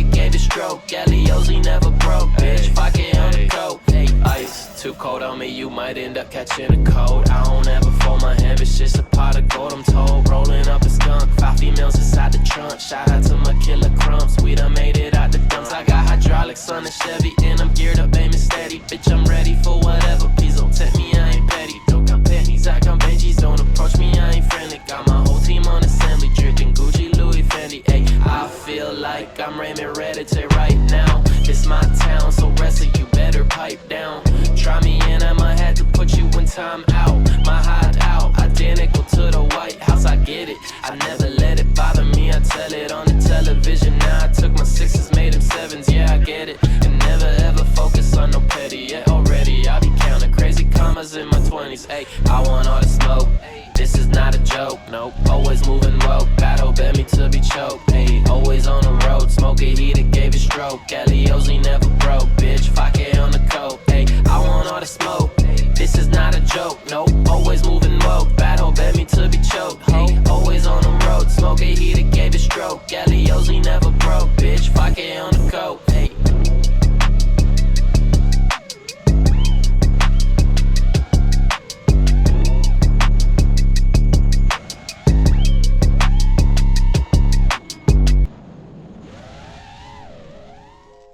that gave it stroke. Galios, he never broke, bitch. Fuck it on the coat. Ice, too cold on me, you might end up catching a cold. I don't ever fold my hand, it's just a pot of gold, I'm told. Rolling up a skunk, 5 females inside the trunk. Shout out to my killer crumbs, we done made it out the dumps. I got hydraulics on the Chevy, and I'm geared up, aiming steady. Bitch, I'm ready for whatever, please don't tempt me, I ain't petty. Don't got pennies, I got Benjis, don't approach me, I ain't friendly. Got my whole team on assembly, dripping Gucci, Louis, Fendi. Ay, I feel like I'm Raymond Reddit right now. It's my town, so rest of you better pipe down. Try me and I might have to put you in time out. My hideout, identical to the White House, I get it. I never let it bother me, I tell it on the television. Now I took my 6s, made them 7s, yeah I get it. And never ever focus on no petty, yeah already I be counting crazy commas in my 20s. Ay, I want all the smoke, this is not a joke, nope. Always moving woke, battle bet me to be choked. Ay, always on the road, smoke a heater, gave it stroke. Galios, he